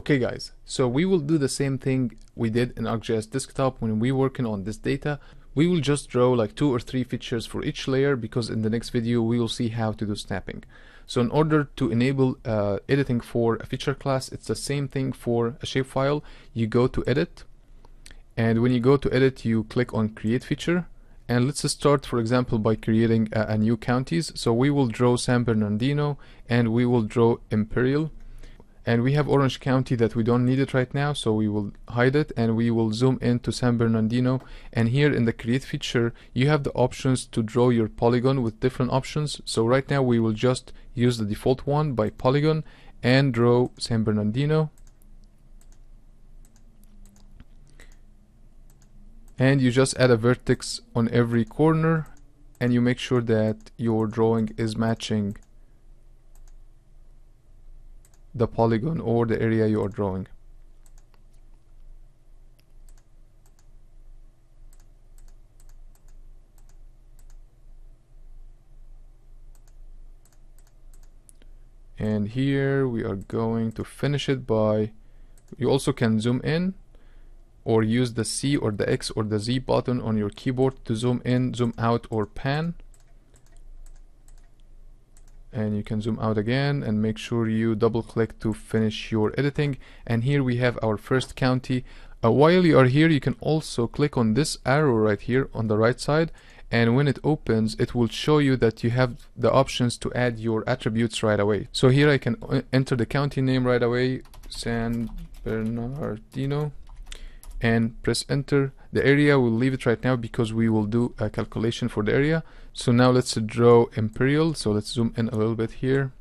Okay guys, so we will do the same thing we did in ArcGIS desktop when we working on this data. We will just draw like 2 or 3 features for each layer, because in the next video we will see how to do snapping. So in order to enable editing for a feature class, it's the same thing for a shapefile. You go to edit, and when you go to edit you click on create feature, and let's start for example by creating a new counties. So we will draw San Bernardino and we will draw Imperial. And we have Orange County that we don't need it right now, so we will hide it and we will zoom into San Bernardino. And here in the create feature you have the options to draw your polygon with different options. So right now we will just use the default one by polygon and draw San Bernardino. And you just add a vertex on every corner and you make sure that your drawing is matching the polygon or the area you are drawing. And here we are going to finish it by, you also can zoom in or use the C or the X or the Z button on your keyboard to zoom in, zoom out, or pan. And you can zoom out again and make sure you double click to finish your editing. And here we have our first county. While you are here you can also click on this arrow right here on the right side, and when it opens it will show you that you have the options to add your attributes right away. So here I can enter the county name right away, San Bernardino, and press enter. The area we'll leave it right now because we will do a calculation for the area. So now let's draw Imperial. So let's zoom in a little bit here.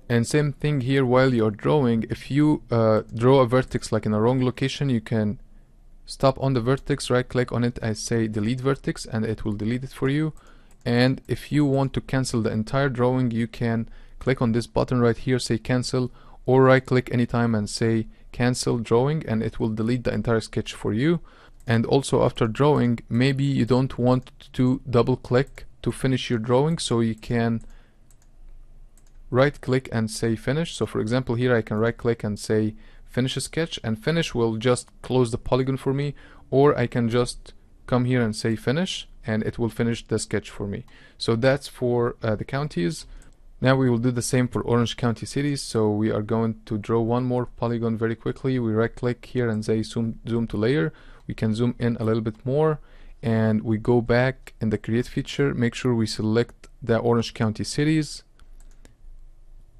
And same thing here, while you're drawing, if you draw a vertex like in a wrong location, you can stop on the vertex, right click on it and say delete vertex, and it will delete it for you. And if you want to cancel the entire drawing, you can click on this button right here, say cancel, or right click anytime and say cancel drawing, and it will delete the entire sketch for you. And also after drawing, maybe you don't want to double click to finish your drawing, so you can right click and say finish. So for example here I can right click and say finish a sketch, and finish will just close the polygon for me, or I can just come here and say finish and it will finish the sketch for me. So that's for the counties. Now we will do the same for Orange County cities. So we are going to draw one more polygon very quickly. We right click here and say zoom to layer. We can zoom in a little bit more, and we go back in the create feature, make sure we select the Orange County cities,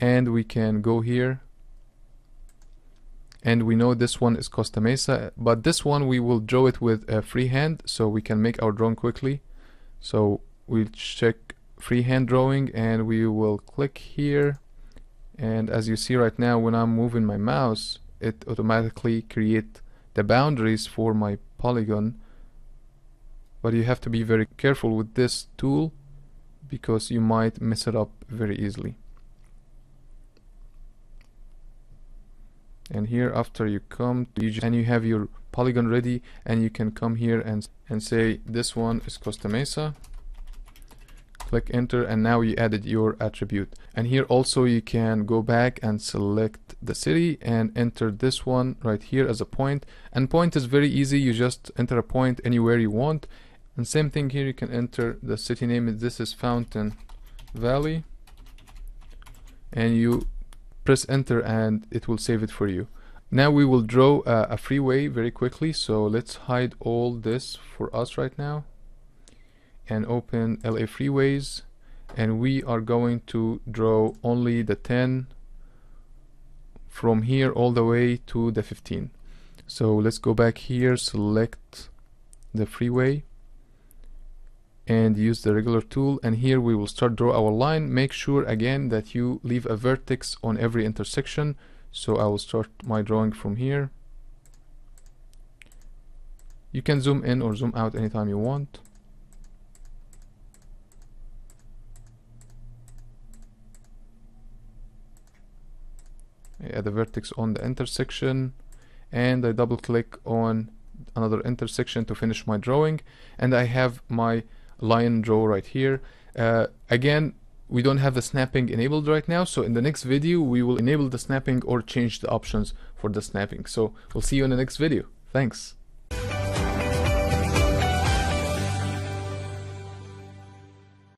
and we can go here, and we know this one is Costa Mesa, but this one we will draw it with a freehand so we can make our drawing quickly. So we'll check freehand drawing and we will click here, and as you see right now when I'm moving my mouse it automatically create the boundaries for my polygon. But you have to be very careful with this tool because you might mess it up very easily. And here after you come to and you have your polygon ready, and you can come here and say this one is Costa Mesa, click enter, and now you added your attribute. And here also you can go back and select the city and enter this one right here as a point. And point is very easy, you just enter a point anywhere you want. And same thing here, you can enter the city name, this is Fountain Valley, and you press enter and it will save it for you. Now we will draw a freeway very quickly, so let's hide all this for us right now and open LA freeways, and we are going to draw only the 10 from here all the way to the 15. So let's go back here, select the freeway and use the regular tool, and here we will start draw our line. Make sure again that you leave a vertex on every intersection. So I will start my drawing from here. You can zoom in or zoom out anytime you want. I add a vertex on the intersection and I double click on another intersection to finish my drawing, and I have my line draw right here. Again, we don't have the snapping enabled right now, so in the next video we will enable the snapping or change the options for the snapping. So we'll see you in the next video. Thanks.